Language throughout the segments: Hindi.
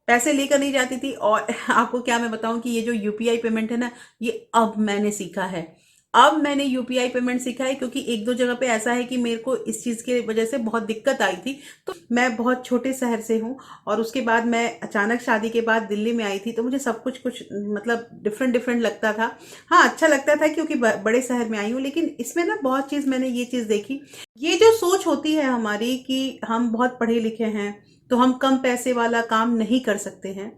पैसे लेकर नहीं जाती थी। और आपको क्या मैं बताऊं कि ये जो यूपीआई पेमेंट है ना, ये अब मैंने सीखा है। अब मैंने यूपीआई पेमेंट सीखा है क्योंकि एक दो जगह पे ऐसा है कि मेरे को इस चीज़ की वजह से बहुत दिक्कत आई थी। तो मैं बहुत छोटे शहर से हूँ और उसके बाद मैं अचानक शादी के बाद दिल्ली में आई थी, तो मुझे सब कुछ कुछ मतलब डिफरेंट डिफरेंट लगता था। हाँ, अच्छा लगता था क्योंकि बड़े शहर में आई हूँ, लेकिन इसमें ना बहुत चीज़ मैंने ये चीज़ देखी। ये जो सोच होती है हमारी कि हम बहुत पढ़े लिखे हैं तो हम कम पैसे वाला काम नहीं कर सकते हैं,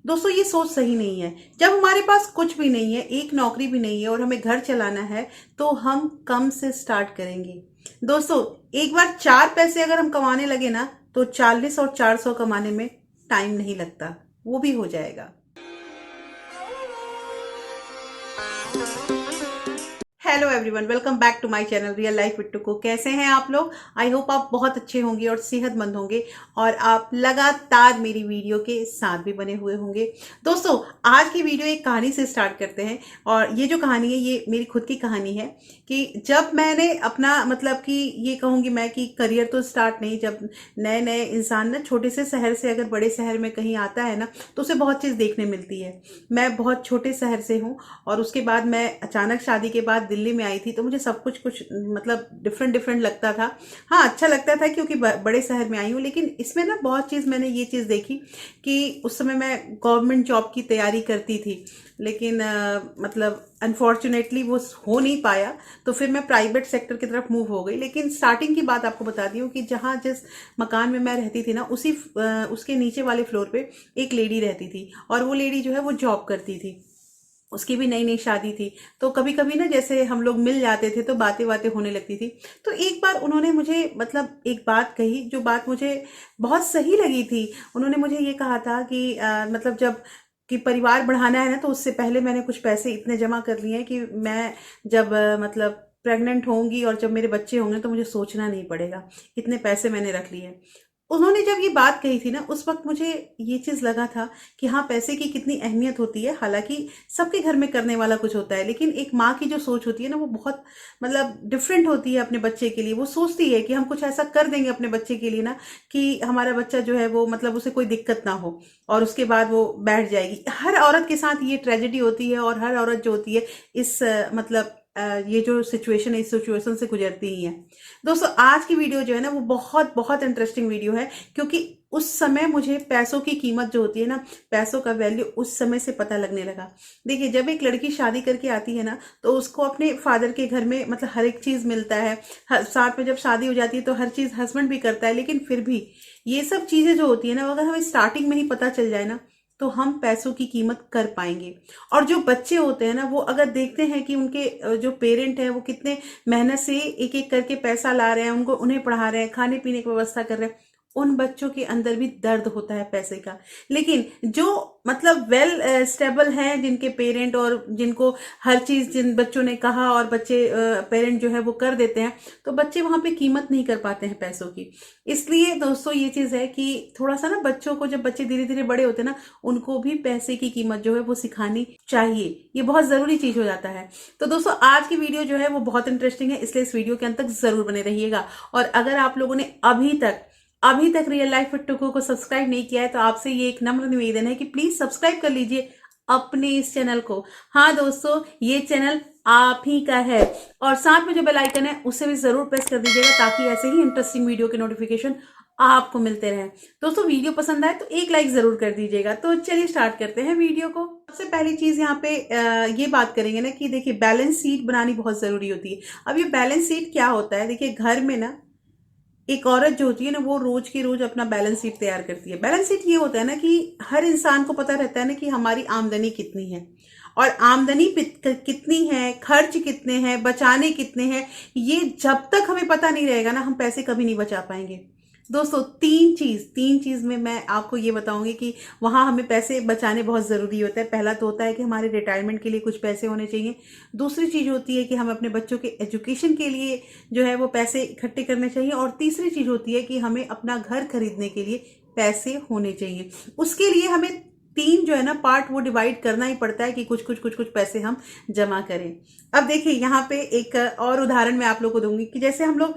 दोस्तों ये सोच सही नहीं है। जब हमारे पास कुछ भी नहीं है, एक नौकरी भी नहीं है और हमें घर चलाना है, तो हम कम से स्टार्ट करेंगे। दोस्तों, एक बार 4 पैसे अगर हम कमाने लगे ना, तो 40 और 400 कमाने में टाइम नहीं लगता, वो भी हो जाएगा। Hello everyone, welcome back to my channel real life with टुको। कैसे हैं आप लोग? आई होप आप बहुत अच्छे होंगे और सेहतमंद होंगे और आप लगातार मेरी वीडियो के साथ भी बने हुए होंगे। दोस्तों, आज की वीडियो एक कहानी से स्टार्ट करते हैं। और ये जो कहानी है, ये मेरी खुद की कहानी है कि जब मैंने अपना मतलब कि ये कहूँगी मैं कि करियर तो स्टार्ट नहीं, जब नए नए इंसान ना छोटे से शहर से अगर बड़े शहर में कहीं आता है ना, तो उसे बहुत चीज़ देखने मिलती है। मैं बहुत छोटे शहर से हूँ और उसके बाद मैं अचानक शादी के बाद दिल्ली में आई थी, तो मुझे सब कुछ कुछ मतलब डिफरेंट डिफरेंट लगता था। हाँ, अच्छा लगता था क्योंकि बड़े शहर में आई हूँ, लेकिन इसमें ना बहुत चीज़ मैंने ये चीज़ देखी कि उस समय मैं गवर्नमेंट जॉब की तैयारी करती थी, लेकिन मतलब अनफॉर्चुनेटली वो हो नहीं पाया। तो फिर मैं प्राइवेट सेक्टर की तरफ मूव हो गई। लेकिन स्टार्टिंग की बात आपको बता दी हूँ कि जहाँ जिस मकान में मैं रहती थी ना, उसके नीचे वाले फ्लोर पे एक लेडी रहती थी और वो लेडी जो है वो जॉब करती थी। उसकी भी नई नई शादी थी, तो कभी कभी ना जैसे हम लोग मिल जाते थे तो बातें बातें होने लगती थी। तो एक बार उन्होंने मुझे मतलब एक बात कही, जो बात मुझे बहुत सही लगी थी। उन्होंने मुझे ये कहा था कि मतलब जब कि परिवार बढ़ाना है ना, तो उससे पहले मैंने कुछ पैसे इतने जमा कर लिए हैं कि मैं जब मतलब प्रेग्नेंट होंगी और जब मेरे बच्चे होंगे तो मुझे सोचना नहीं पड़ेगा। इतने पैसे मैंने रख लिए हैं। उन्होंने जब ये बात कही थी ना, उस वक्त मुझे ये चीज़ लगा था कि हाँ, पैसे की कितनी अहमियत होती है। हालांकि सबके घर में करने वाला कुछ होता है, लेकिन एक माँ की जो सोच होती है ना, वो बहुत मतलब डिफरेंट होती है अपने बच्चे के लिए। वो सोचती है कि हम कुछ ऐसा कर देंगे अपने बच्चे के लिए ना, कि हमारा बच्चा जो है वो मतलब उसे कोई दिक्कत ना हो और उसके बाद वो बैठ जाएगी। हर औरत के साथ ये ट्रेजेडी होती है और हर औरत जो होती है इस मतलब ये जो सिचुएशन है, इस सिचुएशन से गुजरती ही है। दोस्तों, आज की वीडियो जो है ना, वो बहुत बहुत इंटरेस्टिंग वीडियो है क्योंकि उस समय मुझे पैसों की कीमत जो होती है ना, पैसों का वैल्यू उस समय से पता लगने लगा। देखिए, जब एक लड़की शादी करके आती है ना, तो उसको अपने फादर के घर में मतलब हर एक चीज़ मिलता है। साथ में जब शादी हो जाती है तो हर चीज़ हस्बैंड भी करता है, लेकिन फिर भी ये सब चीज़ें जो होती है ना, अगर हमें स्टार्टिंग में ही पता चल जाए ना, तो हम पैसों की कीमत कर पाएंगे। और जो बच्चे होते हैं ना, वो अगर देखते हैं कि उनके जो पेरेंट हैं वो कितने मेहनत से एक एक करके पैसा ला रहे हैं, उनको उन्हें पढ़ा रहे हैं, खाने पीने की व्यवस्था कर रहे हैं, उन बच्चों के अंदर भी दर्द होता है पैसे का। लेकिन जो मतलब वेल स्टेबल हैं, जिनके पेरेंट और जिनको हर चीज जिन बच्चों ने कहा और बच्चे पेरेंट जो है वो कर देते हैं, तो बच्चे वहां पे कीमत नहीं कर पाते हैं पैसों की। इसलिए दोस्तों, ये चीज है कि थोड़ा सा ना बच्चों को, जब बच्चे धीरे धीरे बड़े होते हैं ना, उनको भी पैसे की कीमत जो है वो सिखानी चाहिए। ये बहुत जरूरी चीज हो जाता है। तो दोस्तों, आज की वीडियो जो है वो बहुत इंटरेस्टिंग है, इसलिए इस वीडियो के अंत तक जरूर बने रहिएगा। और अगर आप लोगों ने अभी तक रियल लाइफ विद टुको को सब्सक्राइब नहीं किया है, तो आपसे ये एक नम्र निवेदन है कि प्लीज सब्सक्राइब कर लीजिए अपने इस चैनल को। हाँ दोस्तों, ये चैनल आप ही का है। और साथ में जो बेल आइकन है उसे भी जरूर प्रेस कर दीजिएगा, ताकि ऐसे ही इंटरेस्टिंग वीडियो के नोटिफिकेशन आपको मिलते रहे। दोस्तों, वीडियो पसंद आए तो एक लाइक जरूर कर दीजिएगा। तो चलिए स्टार्ट करते हैं वीडियो को। सबसे पहली चीज यहाँ पे ये बात करेंगे ना कि देखिए, बैलेंस शीट बनानी बहुत जरूरी होती है। अब ये बैलेंस शीट क्या होता है? देखिए, घर में ना एक औरत जो होती है ना, वो रोज के रोज अपना बैलेंस शीट तैयार करती है। बैलेंस शीट ये होता है ना कि हर इंसान को पता रहता है ना कि हमारी आमदनी कितनी है और आमदनी कितनी है, खर्च कितने हैं, बचाने कितने हैं। ये जब तक हमें पता नहीं रहेगा ना, हम पैसे कभी नहीं बचा पाएंगे। दोस्तों, तीन चीज में मैं आपको ये बताऊंगी कि वहां हमें पैसे बचाने बहुत जरूरी होता है। पहला तो होता है कि हमारे रिटायरमेंट के लिए कुछ पैसे होने चाहिए। दूसरी चीज होती है कि हमें अपने बच्चों के एजुकेशन के लिए जो है वो पैसे इकट्ठे करने चाहिए। और तीसरी चीज होती है कि हमें अपना घर खरीदने के लिए पैसे होने चाहिए। उसके लिए हमें तीन जो है ना पार्ट, वो डिवाइड करना ही पड़ता है कि कुछ कुछ कुछ कुछ पैसे हम जमा करें। अब देखिए, यहाँ पे एक और उदाहरण मैं आप लोग को दूंगी कि जैसे हम लोग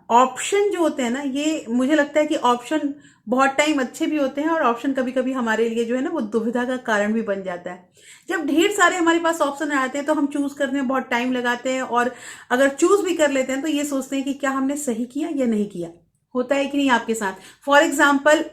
ऑप्शन जो होते हैं ना, ये मुझे लगता है कि ऑप्शन बहुत टाइम अच्छे भी होते हैं और ऑप्शन कभी कभी हमारे लिए जो है ना वो दुविधा का कारण भी बन जाता है। जब ढेर सारे हमारे पास ऑप्शन आते हैं तो हम चूज करने में बहुत टाइम लगाते हैं, और अगर चूज भी कर लेते हैं तो ये सोचते हैं कि क्या हमने सही किया या नहीं किया। होता है कि नहीं आपके साथ? फॉर एग्जाम्पल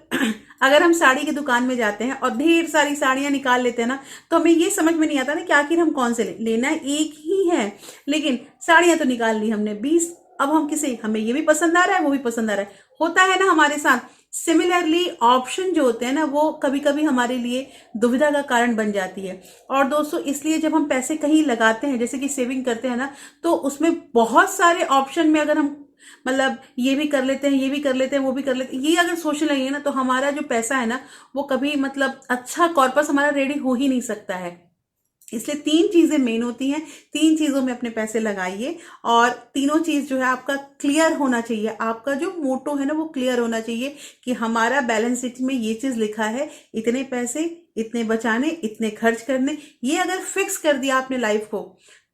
अगर हम साड़ी की दुकान में जाते हैं और ढेर सारी साड़ियां निकाल लेते हैं ना, तो हमें ये समझ में नहीं आता ना कि आखिर हम कौन से लेना एक ही है, लेकिन साड़ियां तो निकाल ली हमने 20। अब हम किसे, हमें ये भी पसंद आ रहा है वो भी पसंद आ रहा है, होता है ना हमारे साथ। सिमिलरली ऑप्शन जो होते हैं ना वो कभी कभी हमारे लिए दुविधा का कारण बन जाती है। और दोस्तों इसलिए जब हम पैसे कहीं लगाते हैं, जैसे कि सेविंग करते हैं ना, तो उसमें बहुत सारे ऑप्शन में अगर हम मतलब ये भी कर लेते हैं, ये भी कर लेते हैं, वो भी कर लेते हैं, ये अगर सोचने लगे ना तो हमारा जो पैसा है ना वो कभी मतलब अच्छा कॉर्पस हमारा रेडी हो ही नहीं सकता है। इसलिए 3 चीजें मेन होती हैं, 3 चीजों में अपने पैसे लगाइए, और तीनों चीज जो है आपका क्लियर होना चाहिए। आपका जो मोटो है ना वो क्लियर होना चाहिए कि हमारा बैलेंस शीट में ये चीज लिखा है, इतने पैसे इतने बचाने, इतने खर्च करने। ये अगर फिक्स कर दिया आपने लाइफ को,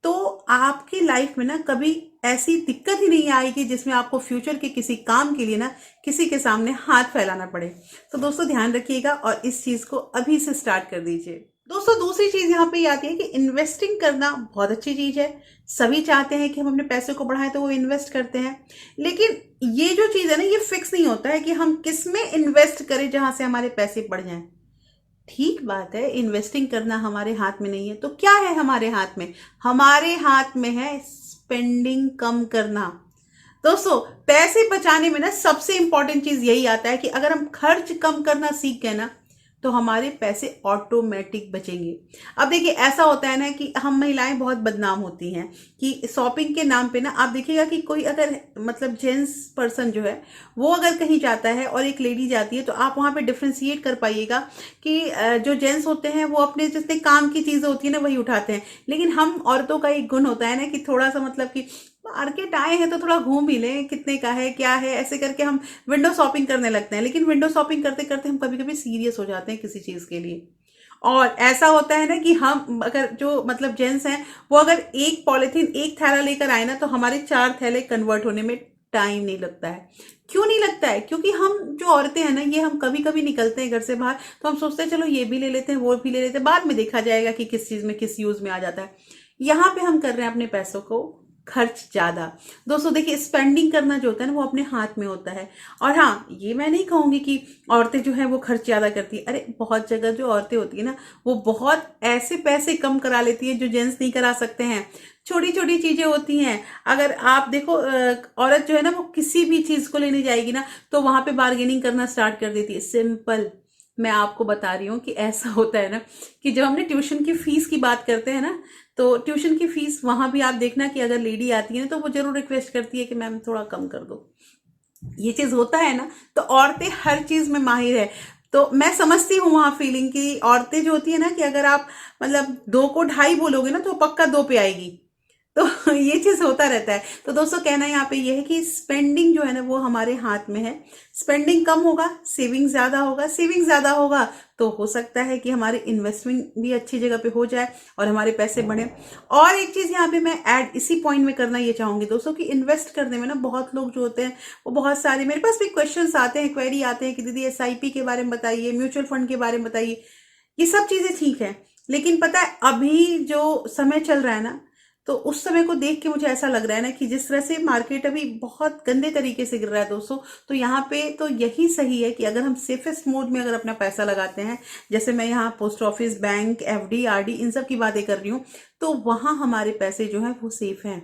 तो आपकी लाइफ में ना कभी ऐसी दिक्कत ही नहीं आएगी जिसमें आपको फ्यूचर के किसी काम के लिए ना किसी के सामने हाथ फैलाना पड़े। तो दोस्तों ध्यान रखिएगा और इस चीज को अभी से स्टार्ट कर दीजिए। दोस्तों दूसरी चीज यहाँ पे ये आती है कि इन्वेस्टिंग करना बहुत अच्छी चीज है। सभी चाहते हैं कि हम अपने पैसे को बढ़ाएं तो वो इन्वेस्ट करते हैं, लेकिन ये जो चीज है ना ये फिक्स नहीं होता है कि हम किस में इन्वेस्ट करें जहां से हमारे पैसे बढ़ जाएं। ठीक बात है, इन्वेस्टिंग करना हमारे हाथ में नहीं है, तो क्या है हमारे हाथ में? हमारे हाथ में है स्पेंडिंग कम करना। दोस्तों पैसे बचाने में ना सबसे इंपॉर्टेंट चीज यही आता है कि अगर हम खर्च कम करना सीख गए ना तो हमारे पैसे ऑटोमेटिक बचेंगे। अब देखिए ऐसा होता है ना कि हम महिलाएं बहुत बदनाम होती हैं कि शॉपिंग के नाम पे ना, आप देखिएगा कि कोई अगर मतलब जेंट्स पर्सन जो है वो अगर कहीं जाता है और एक लेडी जाती है, तो आप वहां पे डिफ्रेंशिएट कर पाइएगा कि जो जेंट्स होते हैं वो अपने जितने काम की चीजें होती है ना वही उठाते हैं, लेकिन हम औरतों का एक गुण होता है ना कि थोड़ा सा मतलब कि मार्केट आए हैं तो थोड़ा घूम ही लें, कितने का है क्या है, ऐसे करके हम विंडो शॉपिंग करने लगते हैं। लेकिन विंडो शॉपिंग करते करते हम कभी कभी सीरियस हो जाते हैं किसी चीज के लिए। और ऐसा होता है ना कि हम अगर जो मतलब जेंट्स हैं वो अगर एक पॉलिथीन एक थैला लेकर आए ना तो हमारे 4 थैले कन्वर्ट होने में टाइम नहीं लगता है। क्यों नहीं लगता है? क्योंकि हम जो औरतें हैं ना ये हम कभी कभी निकलते हैं घर से बाहर तो हम सोचते हैं चलो ये भी ले लेते हैं वो भी ले लेते हैं, बाद में देखा जाएगा कि किस चीज में किस यूज में आ जाता है। यहाँ पे हम कर रहे हैं अपने पैसों को खर्च ज्यादा। दोस्तों देखिए स्पेंडिंग करना जो होता है ना वो अपने हाथ में होता है। और हाँ, ये मैं नहीं कहूंगी कि औरतें जो है वो खर्च ज्यादा करती है। अरे बहुत जगह जो औरतें होती है ना वो बहुत ऐसे पैसे कम करा लेती है जो जेंट्स नहीं करा सकते हैं। छोटी छोटी चीजें होती हैं। अगर आप देखो औरत जो है ना वो किसी भी चीज को लेने जाएगी ना तो वहां पे बार्गेनिंग करना स्टार्ट कर देती है। सिंपल मैं आपको बता रही हूँ कि ऐसा होता है ना कि जब हमने ट्यूशन की फीस की बात करते हैं ना, तो ट्यूशन की फीस वहां भी आप देखना कि अगर लेडी आती है ना तो वो जरूर रिक्वेस्ट करती है कि मैम थोड़ा कम कर दो। ये चीज होता है ना, तो औरतें हर चीज में माहिर है। तो मैं समझती हूँ वहां फीलिंग की औरतें जो होती है ना कि अगर आप मतलब 2 को 2.5 बोलोगे ना तो पक्का 2 पे आएगी। तो ये चीज होता रहता है। तो दोस्तों कहना यहाँ पे ये है कि स्पेंडिंग जो है ना वो हमारे हाथ में है। स्पेंडिंग कम होगा, सेविंग ज्यादा होगा, सेविंग ज्यादा होगा तो हो सकता है कि हमारी इन्वेस्टमेंट भी अच्छी जगह पे हो जाए और हमारे पैसे बढ़े। और एक चीज यहाँ पे मैं ऐड इसी पॉइंट में करना ये चाहूंगी दोस्तों कि इन्वेस्ट करने में ना बहुत लोग जो होते हैं वो बहुत सारे, मेरे पास भी क्वेश्चंस आते हैं, क्वेरी आते हैं कि दीदी एसआईपी के बारे में बताइए, म्यूचुअल फंड के बारे में बताइए। ये सब चीजें ठीक है, लेकिन पता है अभी जो समय चल रहा है ना तो उस समय को देख के मुझे ऐसा लग रहा है ना कि जिस तरह से मार्केट अभी बहुत गंदे तरीके से गिर रहा है दोस्तों, तो यहाँ पे तो यही सही है कि अगर हम सेफेस्ट मोड में अगर अपना पैसा लगाते हैं, जैसे मैं यहाँ post office, bank, FD, RD इन सब की बातें कर रही हूँ, तो वहां हमारे पैसे जो है वो सेफ हैं।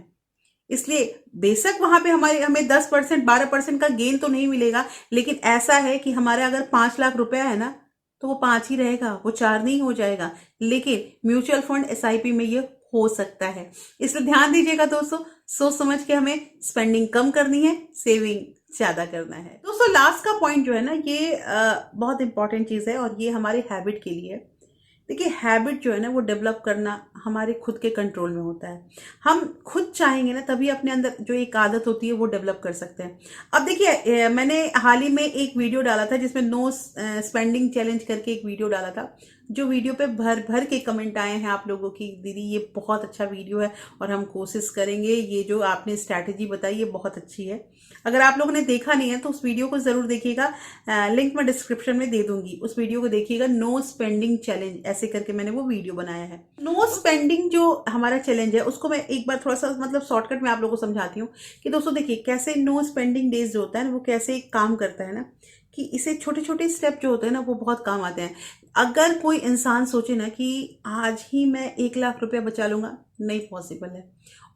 इसलिए बेशक वहां पे हमें 10% 12% का गेन तो नहीं मिलेगा, लेकिन ऐसा है कि हमारा अगर 5 लाख रुपया है ना तो वो 5 ही रहेगा, वो 4 नहीं हो जाएगा। लेकिन म्यूचुअल फंड एसआईपी में ये हो सकता है। इसलिए ध्यान दीजिएगा दोस्तों, सोच समझ के हमें स्पेंडिंग कम करनी है, सेविंग ज्यादा करना है। दोस्तों लास्ट का पॉइंट जो है ना ये बहुत इंपॉर्टेंट चीज है और ये हमारे हैबिट के लिए है। देखिए हैबिट जो है ना वो डेवलप करना हमारे खुद के कंट्रोल में होता है। हम खुद चाहेंगे ना तभी अपने अंदर जो एक आदत होती है वो डेवलप कर सकते हैं। अब देखिए मैंने हाल ही में एक वीडियो डाला था जिसमें नो स्पेंडिंग चैलेंज करके एक वीडियो डाला था। जो वीडियो पे भर भर के कमेंट आए हैं आप लोगों की, दीदी ये बहुत अच्छा वीडियो है और हम कोशिश करेंगे, ये जो आपने स्ट्रैटेजी बताई ये बहुत अच्छी है। अगर आप लोगों ने देखा नहीं है तो उस वीडियो को ज़रूर देखिएगा, लिंक मैं डिस्क्रिप्शन में दे दूंगी, उस वीडियो को देखिएगा। नो स्पेंडिंग चैलेंज ऐसे करके मैंने वो वीडियो बनाया है। नो स्पेंडिंग जो हमारा चैलेंज है उसको मैं एक बार थोड़ा सा मतलब शॉर्टकट में आप लोगों को समझाती हूँ कि दोस्तों देखिए कैसे नो स्पेंडिंग डेज जो होता है ना वो कैसे काम करता है ना, कि इसे छोटे छोटे स्टेप जो होते हैं ना वो बहुत काम आते हैं। अगर कोई इंसान सोचे ना कि आज ही मैं 1 लाख रुपया बचा लूंगा, नहीं पॉसिबल है।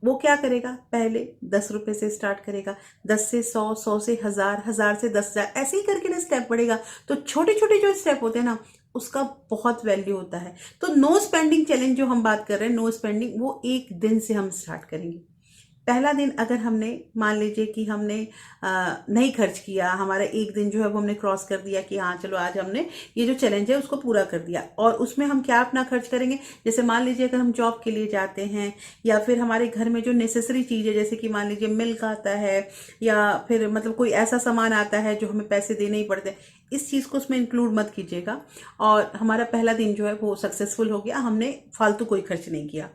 वो क्या करेगा, पहले 10 रुपए से स्टार्ट करेगा, 10 से 100, 100 से 1000, 1000 से 10,000, ऐसे ही करके ना स्टेप बढ़ेगा। तो छोटे छोटे जो स्टेप होते हैं ना उसका बहुत वैल्यू होता है। तो नो स्पेंडिंग चैलेंज जो हम बात कर रहे हैं, नो स्पेंडिंग, वो एक दिन से हम स्टार्ट करेंगे। पहला दिन अगर हमने मान लीजिए कि हमने नहीं खर्च किया, हमारा एक दिन जो है वो हमने क्रॉस कर दिया कि हाँ चलो आज हमने ये जो चैलेंज है उसको पूरा कर दिया, और उसमें हम क्या अपना खर्च करेंगे, जैसे मान लीजिए अगर हम जॉब के लिए जाते हैं या फिर हमारे घर में जो नेसेसरी चीज़ है, जैसे कि मान लीजिए मिल्क आता है या फिर मतलब कोई ऐसा सामान आता है जो हमें पैसे देने ही पड़ते हैं, इस चीज़ को उसमें इंक्लूड मत कीजिएगा। और हमारा पहला दिन जो है वो सक्सेसफुल हो गया, हमने फालतू कोई खर्च नहीं किया।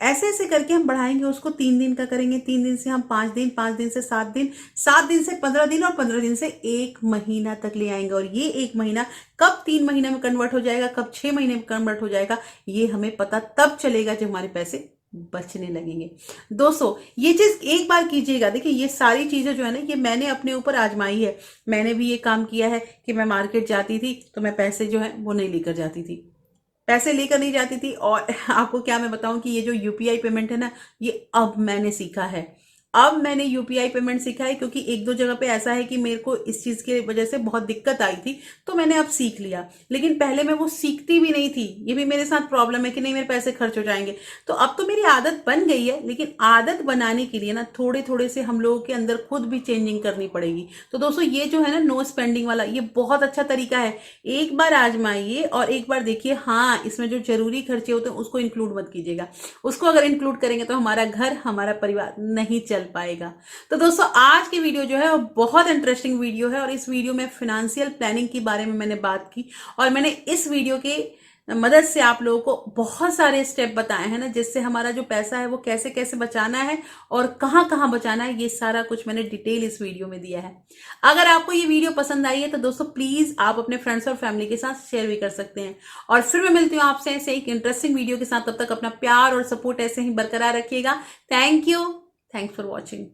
ऐसे ऐसे करके हम बढ़ाएंगे उसको, 3 दिन का करेंगे, 3 दिन से हम 5 दिन, 5 दिन से 7 दिन, 7 दिन से 15 दिन और 15 दिन से 1 महीना तक ले आएंगे। और ये 1 महीना कब 3 महीने में कन्वर्ट हो जाएगा, कब 6 महीने में कन्वर्ट हो जाएगा, ये हमें पता तब चलेगा जब हमारे पैसे बचने लगेंगे। दोस्तों ये चीज एक बार कीजिएगा। देखिए ये सारी चीजें जो है ना ये मैंने अपने ऊपर आजमाई है। मैंने भी ये काम किया है कि मैं मार्केट जाती थी तो मैं पैसे जो है वो नहीं लेकर जाती थी, पैसे लेकर नहीं जाती थी। और आपको क्या मैं बताऊं कि ये जो यूपीआई पेमेंट है ना, ये अब मैंने सीखा है। अब मैंने यूपीआई पेमेंट सीखा है क्योंकि एक दो जगह पे ऐसा है कि मेरे को इस चीज की वजह से बहुत दिक्कत आई थी, तो मैंने अब सीख लिया। लेकिन पहले मैं वो सीखती भी नहीं थी, ये भी मेरे साथ प्रॉब्लम है कि नहीं मेरे पैसे खर्च हो जाएंगे। तो अब तो मेरी आदत बन गई है, लेकिन आदत बनाने के लिए ना थोड़े थोड़े से हम लोगों के अंदर खुद भी चेंजिंग करनी पड़ेगी। तो दोस्तों ये जो है ना नो स्पेंडिंग वाला, ये बहुत अच्छा तरीका है। एक बार आजमाइए और एक बार देखिए, हाँ इसमें जो जरूरी खर्चे होते हैं उसको इंक्लूड मत कीजिएगा। उसको अगर इंक्लूड करेंगे तो हमारा घर, हमारा परिवार नहीं चल पाएगा। तो दोस्तों आज की वीडियो जो है वो बहुत इंटरेस्टिंग वीडियो है, और इस वीडियो में फाइनेंशियल प्लानिंग के बारे में मैंने बात की, और मैंने इस वीडियो के मदद से आप लोगों को बहुत सारे स्टेप बताए हैं ना, जिससे हमारा जो पैसा है वो कैसे कैसे बचाना है और कहां कहां बचाना है, ये सारा कुछ मैंने डिटेल इस वीडियो में दिया है। अगर आपको ये वीडियो पसंद आई है तो दोस्तों प्लीज आप अपने फ्रेंड्स और फैमिली के साथ शेयर भी कर सकते हैं। और फिर मैं मिलती हूँ आपसे ऐसे एक इंटरेस्टिंग वीडियो के साथ। तब तक अपना प्यार और सपोर्ट ऐसे ही बरकरार रखिएगा। Thank you, thanks for watching.